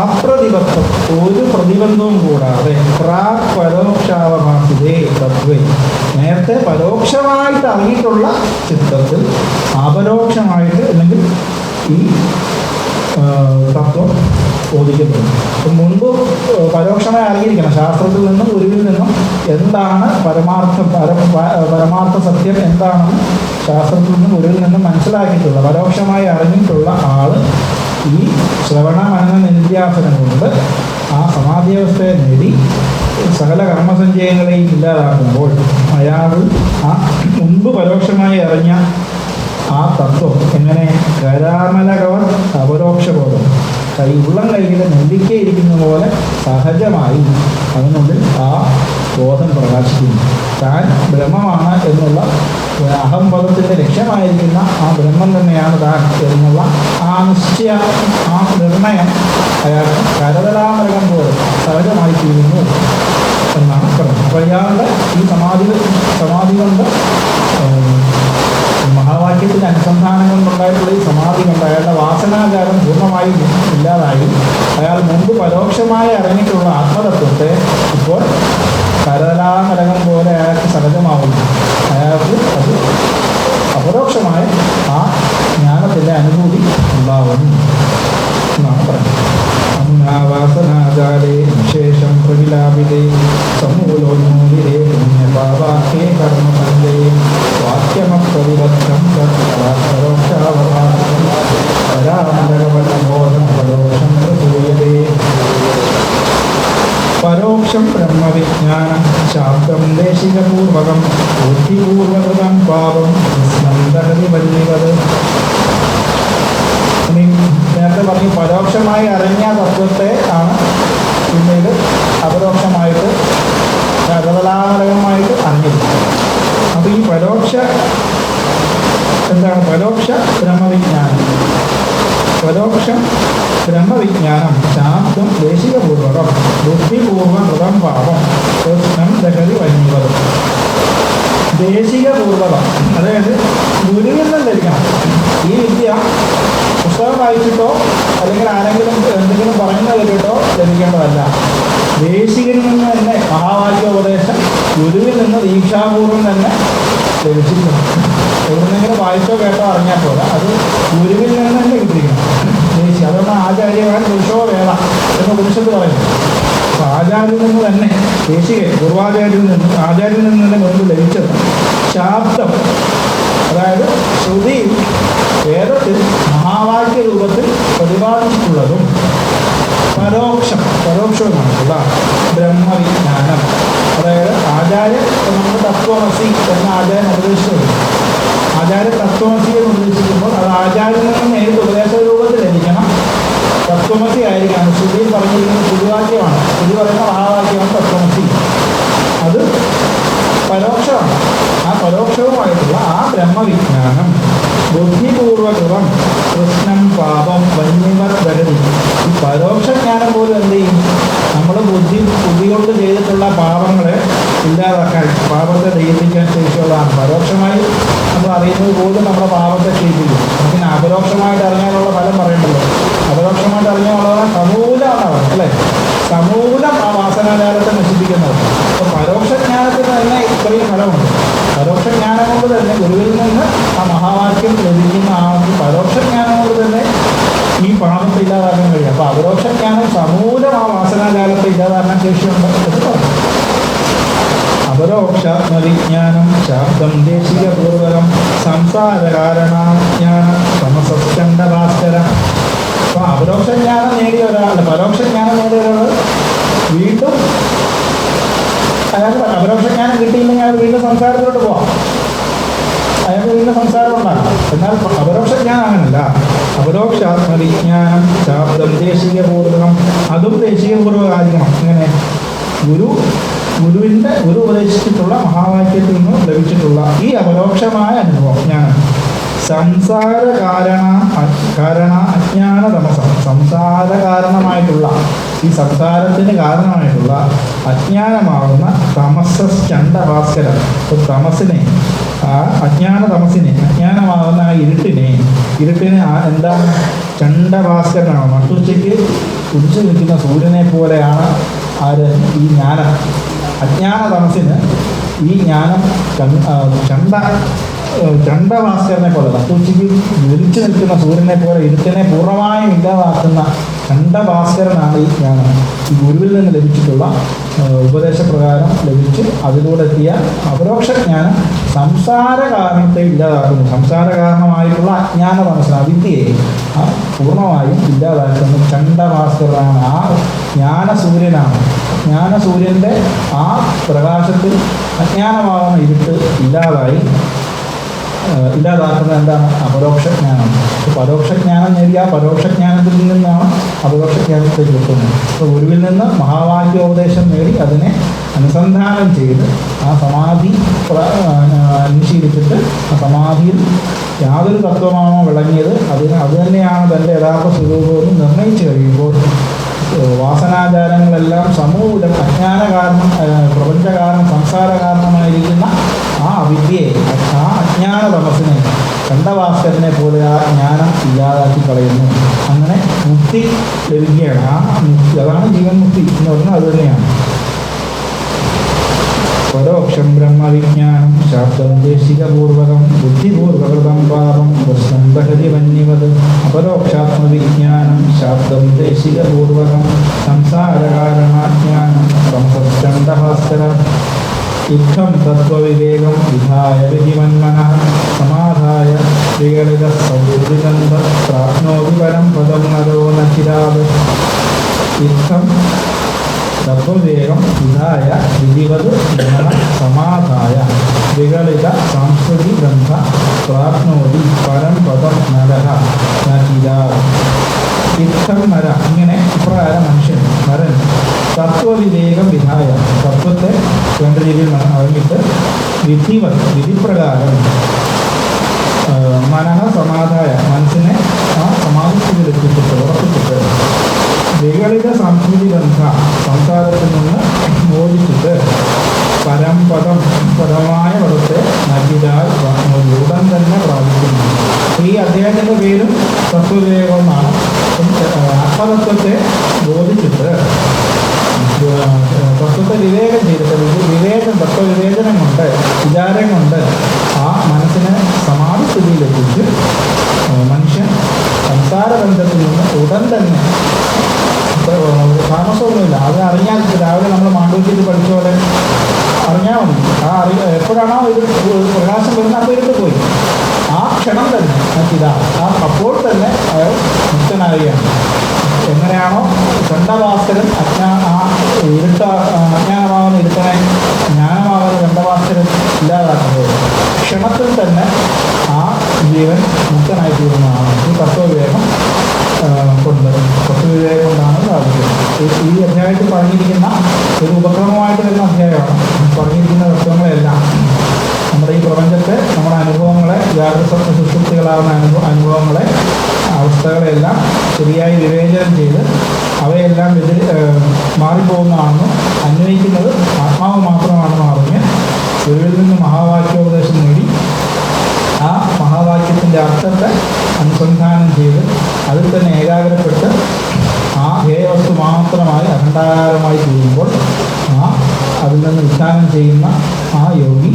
അപ്രതിബദ്ധം, ഒരു പ്രതിബന്ധവും കൂടാതെ പ്രാക് പരോക്ഷാവഭാസിതേ തത്വേ, നേരത്തെ പരോക്ഷമായിട്ട് അറിഞ്ഞിട്ടുള്ള ചിത്രത്തിൽ അപരോക്ഷമായിട്ട് അല്ലെങ്കിൽ ഈ തത്വം ബോധിക്കപ്പെടുന്നു. അപ്പം മുൻപ് പരോക്ഷമായി അറിഞ്ഞിരിക്കണം, ശാസ്ത്രത്തിൽ നിന്നും ഗുരുവിൽ നിന്നും എന്താണ് പരമാർത്ഥ സത്യം എന്താണെന്ന് ശാസ്ത്രത്തിൽ നിന്നും ഗുരുവിൽ നിന്നും മനസ്സിലാക്കിയിട്ടുള്ള, പരോക്ഷമായി അറിഞ്ഞിട്ടുള്ള ആൾ ഈ ശ്രവണ മനന നിത്യാസനം കൊണ്ട് ആ സമാധിയവസ്ഥയെ നേടി സകല കർമ്മസഞ്ചയങ്ങളെയും ഇല്ലാതാക്കുമ്പോൾ അയാൾ ആ മുൻപ് പരോക്ഷമായി അറിഞ്ഞ ആ തത്വം എങ്ങനെ കരാമലകവർ അപരോക്ഷബോധം, ഉള്ളം കൈയിലെ നെല്ലിക്കയിരിക്കുന്ന പോലെ സഹജമായി അതിനുള്ളിൽ ആ ബോധം പ്രകാശിക്കുന്നു. താൻ ബ്രഹ്മമാണ് എന്നുള്ള അഹംബോധത്തിൻ്റെ ലക്ഷ്യമായിരിക്കുന്ന ആ ബ്രഹ്മം തന്നെയാണ് താൻ എന്നുള്ള ആ നിശ്ചയ, ആ നിർണയം അയാൾക്ക് കരതലാമൃഗം പോലെ സഹജമായി തീരുന്നു എന്നാണ് പറയുന്നത്. അപ്പോൾ ഇയാളുടെ ഈ സമാധി കൊണ്ട് മഹാവാക്യത്തിൻ്റെ അനുസന്ധാനം കൊണ്ടുണ്ടായിട്ടുള്ള ഈ സമാധി കൊണ്ട് അയാളുടെ വാസനാചാരം പൂർണ്ണമായും ഇല്ലാതായി. അയാൾ മുമ്പ് പരോക്ഷമായി അറിഞ്ഞിട്ടുള്ള ആത്മതത്വത്തെ ഇപ്പോൾ കരതലാമലകം പോലെ അയാൾക്ക് സഹജമാവുന്നു. അയാൾക്ക് അത് അപരോക്ഷമായ ആ ജ്ഞാനത്തിൻ്റെ അനുഭൂതി ഉണ്ടാവുന്നു എന്നാണ് പറയുന്നത്. അമുനാവാസനാജാലേ വിശേഷം പ്രവിലാപിതേ സമൂലോന്മൂലിതേ പുണ്യപാപാഖ്യേ കർമ്മസഞ്ജയേ വാക്യമപ്രതിബദ്ധം പരോക്ഷാവഭാസം പരാമരകവനബോധം പരോക്ഷം പ്രസൂയതേ. പരോക്ഷം ബ്രഹ്മവിജ്ഞാനം ശാബ്ദം ദേശികപൂർവകം ബുദ്ധിപൂർവകൃതം പാപം സ്നന്ദഹരി വല്ലിവത്. നേരത്തെ പറഞ്ഞു പരോക്ഷമായി അറിഞ്ഞ തത്വത്തെ ആണ് പിന്നീട് അപരോക്ഷമായിട്ട് കരതലാമലകമായിട്ട് അറിഞ്ഞിരിക്കുന്നത്. അപ്പോൾ ഈ എന്താണ് പരോക്ഷ ബ്രഹ്മവിജ്ഞാനം? പരോക്ഷം ബ്രഹ്മവിജ്ഞാനം ശാബ്ദം ദേശികപൂർവകം ബുദ്ധിപൂർവം കൃതം പാപം കൃഷ്ണം ദഹരി വന്യവത്. ദേശികപൂർവകം, അതായത് ഗുരുവിൽ നിന്ന് ധരിക്കണം. ഈ വിദ്യ പുസ്തകം വായിച്ചിട്ടോ അല്ലെങ്കിൽ ആരെങ്കിലും എന്തെങ്കിലും പറയുന്നത് കേട്ടിട്ടോ ലഭിക്കേണ്ടതല്ല. ദേശികനിൽ നിന്ന് തന്നെ മഹാവാക്യോപദേശം ഗുരുവിൽ നിന്ന് ദീക്ഷാപൂർവം തന്നെ ലഭിച്ചിട്ടുണ്ട്. എവിടുന്നെങ്കിലും വായിച്ചോ കേട്ടോ അറിഞ്ഞാൽ പോലെ അത് ഗുരുവിൽ നിന്ന് തന്നെ കിട്ടിയിരിക്കണം. ദേശി അതുകൊണ്ട് ആചാര്യവാൻ പുരുഷോ വേദ എന്ന് പുരുഷത്ത് പറയുന്നു. അപ്പോൾ ആചാര്യൽ നിന്ന് തന്നെ ദേശികൻ പൂർവാചാര്യൽ നിന്ന് തന്നെ മുൻപ് ലഭിച്ചത് ശാബ്ദം, അതായത് ശ്രുതി വേദത്തിൽ മഹാവാക്യ രൂപത്തിൽ പ്രതിപാദിച്ചിട്ടുള്ളതും പരോക്ഷവുമായിട്ടുള്ള ബ്രഹ്മവിജ്ഞാനം. അതായത് ആചാര്യൻ നമുക്ക് തത്വമസി എന്ന ആചാര്യൻ ഉപദേശിച്ചിട്ടുണ്ട്. ആചാര്യ തത്വമസി എന്ന് ഉപദേശിക്കുമ്പോൾ അത് ആചാര്യനിൽ നിന്ന് നേരിട്ട് ഉപദേശ രൂപത്തിൽ ലഭിക്കണം. തത്വമസി ആയിരിക്കണം. ശ്രുതിയിൽ പറഞ്ഞിരിക്കുന്ന ശ്രുതിവാക്യമാണ്. ശ്രുതി പറയുന്ന മഹാവാക്യമാണ് തത്വമസി. അത് പരോക്ഷമാണ്. ബ്രഹ്മവിജ്ഞാനം ബുദ്ധിപൂർവകൃതം കൃഷ്ണം പാപം വന്യവർ പ്രകൃതി. ഈ പരോക്ഷജ്ഞാനം പോലും എന്ത് ചെയ്യും? നമ്മൾ ബുദ്ധി കൊണ്ട് ചെയ്തിട്ടുള്ള പാപങ്ങളെ ഇല്ലാതാക്കാൻ, പാപത്തെ ദഹിപ്പിക്കാൻ ശേഷിയുള്ളതാണ്. പരോക്ഷമായി നമ്മൾ അറിയുന്നത് പോലും നമ്മുടെ പാപത്തെ ക്ഷയിപ്പിക്കും. പിന്നെ അപരോക്ഷമായിട്ട് അറിയാനുള്ള ഫലം പറയണ്ടല്ലോ. അപരോക്ഷമായിട്ട് അറിയാനുള്ളതാണ് സമൂലമാണ്, അല്ലേ? സമൂലം ആ വാസനാജാലത്തെ നശിപ്പിക്കുന്നത്. അപ്പോൾ പരോക്ഷജ്ഞാനത്തിന് തന്നെ ഇത്രയും ഫലമുണ്ട്. പരോക്ഷജ്ഞാനം കൊണ്ട് തന്നെ ഗുരുവിൽ നിന്ന് ആ മഹാവാക്യം ലഭിക്കുന്ന ആൾക്ക് പരോക്ഷജ്ഞാനം കൊണ്ട് തന്നെ ഈ പാപത്തെ ഇല്ലാതാക്കാൻ കഴിയും. അപ്പോൾ അപരോക്ഷജ്ഞാനം സമൂലം ആ വാസനാജാലത്തെ ഇല്ലാതാക്കാൻ ശേഷിയുണ്ട് എന്ന് പറയും. അപരോക്ഷാത്മവിജ്ഞാനം ശാബ്ദം ദേശികപൂർവകം സംസാരകാരണാജ്ഞാന സമസസ്കണ്ഠഭാസ്കര. അപ്പോൾ അപരോക്ഷജ്ഞാനം നേടിയ ഒരാൾ, പരോക്ഷജ്ഞാനം നേടിയ ഒരാൾ വീണ്ടും അയാൾക്ക് അപരോക്ഷജ്ഞാനം കിട്ടിയില്ലെങ്കിൽ അയാൾ വീണ്ടും സംസാരത്തിലോട്ട് പോവാം. അയാൾക്ക് വീണ്ടും സംസാരം ഉണ്ടാകും. എന്നാൽ അപരോക്ഷജ്ഞാനം അങ്ങനല്ല. അപരോക്ഷാത്മവിജ്ഞാനം ശാബ്ദം ദേശികപൂർവകം, അതും ദേശികപൂർവകാരിക്കണം. ഇങ്ങനെ ഗുരു ഉപദേശിച്ചിട്ടുള്ള മഹാവാക്യത്തിൽ നിന്ന് ലഭിച്ചിട്ടുള്ള ഈ അപരോക്ഷമായ അനുഭവം ജ്ഞാനം സംസാര കാരണ അജ്ഞാന തമസം, സംസാര കാരണമായിട്ടുള്ള ഈ സംസാരത്തിന് കാരണമായിട്ടുള്ള അജ്ഞാനമാകുന്ന തമസ്ചണ്ഡഭാസ്കരം. തമസിനെ, ആ അജ്ഞാന തമസിനെ, അജ്ഞാനമാകുന്ന ആ ഇരുട്ടിനെ എന്താണ്? ചണ്ഡഭാസ്കരനാണ്. നട്ടുച്ചയ്ക്ക് ഉദിച്ചു നിൽക്കുന്ന സൂര്യനെ പോലെയാണ് ആര്? ഈ ജ്ഞാനം. അജ്ഞാന തമസിന് ഈ ജ്ഞാനം ചണ്ഡഭാസ്കരനെ പോലെ, നട്ടുച്ചയ്ക്ക് ജ്വലിച്ചു നിൽക്കുന്ന സൂര്യനെ പോലെ ഇരുട്ടിനെ പൂർണ്ണമായും ഇല്ലാതാക്കുന്ന ചണ്ഡഭാസ്കരനാണ് ഈ ജ്ഞാനം. ഈ ഗുരുവിൽ നിന്ന് ലഭിച്ചിട്ടുള്ള ഉപദേശപ്രകാരം ലഭിച്ച് അതിലൂടെ എത്തിയ അപരോക്ഷജ്ഞാനം സംസാര കാരണത്തെ ഇല്ലാതാക്കുന്നു. സംസാര കാരണമായിട്ടുള്ള അജ്ഞാന തമസിന്, അവിദ്യയെ പൂർണ്ണമായും ഇല്ലാതാക്കുന്ന ചണ്ഡഭാസ്കരനാണ്. ആ ജ്ഞാനസൂര്യനാണ്. ജ്ഞാനസൂര്യൻ്റെ ആ പ്രകാശത്തിൽ അജ്ഞാനമാകുന്ന ഇരുട്ട് ഇല്ലാതാക്കുന്നത് എന്താണ്? അപരോക്ഷജ്ഞാനം. പരോക്ഷജ്ഞാനം നേടിയ പരോക്ഷജ്ഞാനത്തിൽ നിന്നാണ് അപരോക്ഷജ്ഞാനത്തിലേക്ക് എത്തുന്നത്. അപ്പോൾ ഗുരുവിൽ നിന്ന് മഹാവാക്യോപദേശം നേടി അതിനെ അനുസന്ധാനം ചെയ്ത് ആ സമാധി അനുശീലിച്ചിട്ട് ആ സമാധിയിൽ യാതൊരു തത്വമാണോ വിളങ്ങിയത് അത് തന്നെയാണ് തൻ്റെ യഥാർത്ഥ സ്വരൂപവും നിർണയിച്ചു കഴിയുമ്പോൾ വാസനാചാരങ്ങളെല്ലാം സമൂലം അജ്ഞാന കാരണം, പ്രപഞ്ച കാരണം, സംസാര കാരണമായിരിക്കുന്ന ആ അവിദ്യയെ, ആ അജ്ഞാന തമസിനെ, ചണ്ഡഭാസ്കരനെ പോലെ ആ ജ്ഞാനം ഇല്ലാതാക്കി കളയുന്നു. അങ്ങനെ മുക്തി ലഭിക്കുകയാണ്. ആ മുക്തി, അതാണ് ജീവൻ മുക്തി എന്ന് പറഞ്ഞാൽ അത് തന്നെയാണ്. പരോക്ഷം ബ്രഹ്മവിജ്ഞാനം ശാബ്ദം ദേശികപൂർവകം ബുദ്ധിപൂർവകൃതം പാപം കൃഷ്ണം ബഹരി വന്യവത്. അപരോക്ഷാത്മവിജ്ഞാനം ശാബ്ദം ദേശികപൂർവകം സംസാരകാരണാജ്ഞാനം സംസസ്കണ്ഠഭാസ്കര. ഇത്തം തത്വവിവേകം വിധായ വിധിമന്മനഃ സമാധായ വിഗളിത സൗഹൃദ പ്രാപ്നോതി പരം പദം നരോ നചിരാത്. ഇത്തം തത്വവിവേകം വിധായ വിധിവത് സമാധായ വിഗളിത സംസ്കൃതി ഗ്രന്ഥ പ്രാപ്നോതി പരം പദം നരഃ നചിരാത്. ഇത്തം നര, ഇങ്ങനെ ഇപ്രകാരം മനുഷ്യൻ നരൻ തത്വവിവേകം വിധായ, തത്വത്തെ വേണ്ട രീതിയിൽ അറിഞ്ഞിട്ട് വിധിപ്രകാരം മനഃ സമാധായ, മനസ്സിനെ ആ സമാധിസ്ഥിതിയിലെത്തിച്ചിട്ട് ഉറപ്പിച്ചിട്ട് വിഗളിത സംസ്കൃതി ഗ്രന്ഥ, സംസാരത്തിൽ നിന്ന് മോചിച്ചിട്ട് പരമായ പദത്തെ നഗിരാൽ ഉടൻ തന്നെ പ്രാപിക്കുന്നു. ഈ അദ്ദേഹത്തിൻ്റെ പേരും തത്വവിവേകം എന്നാണ്. ആത്മതത്വത്തെ ബോധിച്ചിട്ട് തത്വത്തെ വിവേകം ചെയ്തിട്ട് തത്വവിവേചനം കൊണ്ട്, വിചാരം കൊണ്ട് ആ മനസ്സിനെ സമാധിസ്ഥിതിയിലെത്തിച്ച് മനുഷ്യൻ സംസാരബന്ധത്തിൽ നിന്ന് ഉടൻ തന്നെ, താമസമൊന്നുമില്ല, അത് അറിഞ്ഞാൽ രാവിലെ നമ്മൾ മാണ്ഡവ്യത്തിൽ പഠിച്ച പോലെ അറിഞ്ഞാൽ മതി. എപ്പോഴാണോ ഇത് പ്രകാശം വരുന്നത് അപ്പോൾ ഇരുട്ട് പോയി, ആ ക്ഷണം തന്നെ അപ്പോൾ തന്നെ അയാൾ മുക്തനാവുകയാണ്. എങ്ങനെയാണോ ചണ്ഡഭാസ്കരൻ അജ്ഞാനമാകുന്ന ഇരുട്ടനെ ജ്ഞാനമാകുന്ന ചണ്ഡഭാസ്കരൻ ഇല്ലാതാക്കുന്നത്, ക്ഷണത്തിൽ തന്നെ ആ ജീവൻ മുക്തനായി തീരുന്നതാണ് ഈ തത്വവിവേകം കൊണ്ടാണ് സാധിക്കുന്നത്. ഈ അധ്യായത്തിൽ പറഞ്ഞിരിക്കുന്ന ഒരു ഉപക്രമമായിട്ട് വരുന്ന അധ്യായമാണ്. പറഞ്ഞിരിക്കുന്ന തത്വങ്ങളെല്ലാം നമ്മുടെ ഈ പ്രപഞ്ചത്തെ, നമ്മുടെ അനുഭവങ്ങളെ ഉണ്ടാകുന്ന അനുഭവങ്ങളെ അവസ്ഥകളെല്ലാം ശരിയായി വിവേചനം ചെയ്ത് അവയെല്ലാം മാറിപ്പോകുന്നതാണെന്നും അന്വയിക്കുന്നത് ആത്മാവ് മാത്രമാണെന്നും അറിഞ്ഞ് ഗുരുവിൽ നിന്ന് മഹാവാക്യോപദേശം നേടി ആ മഹാവാക്യത്തിൻ്റെ അർത്ഥത്തെ അനുസന്ധാനം ചെയ്ത് അതിൽ തന്നെ ഏകാഗ്രപ്പെട്ട് ആ ധ്യേയവസ്തു മാത്രമായി അഖണ്ഡാകാരമായി തീരുമ്പോൾ അതിൽ നിന്ന് വിധാനം ചെയ്യുന്ന ആ യോഗി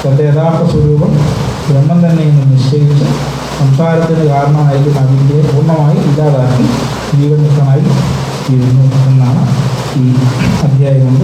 തൻ്റെ യഥാർത്ഥ സ്വരൂപം ബ്രഹ്മം തന്നെ എന്ന് നിശ്ചയിച്ച് സംസാരത്തിന് കാരണമായിരിക്കുന്ന അവിദ്യയെ പൂർണ്ണമായി ഇല്ലാതാക്കി ജീവൻമുക്തനായി തീരുന്നു എന്നാണ് ഈ അധ്യായം കൊണ്ട്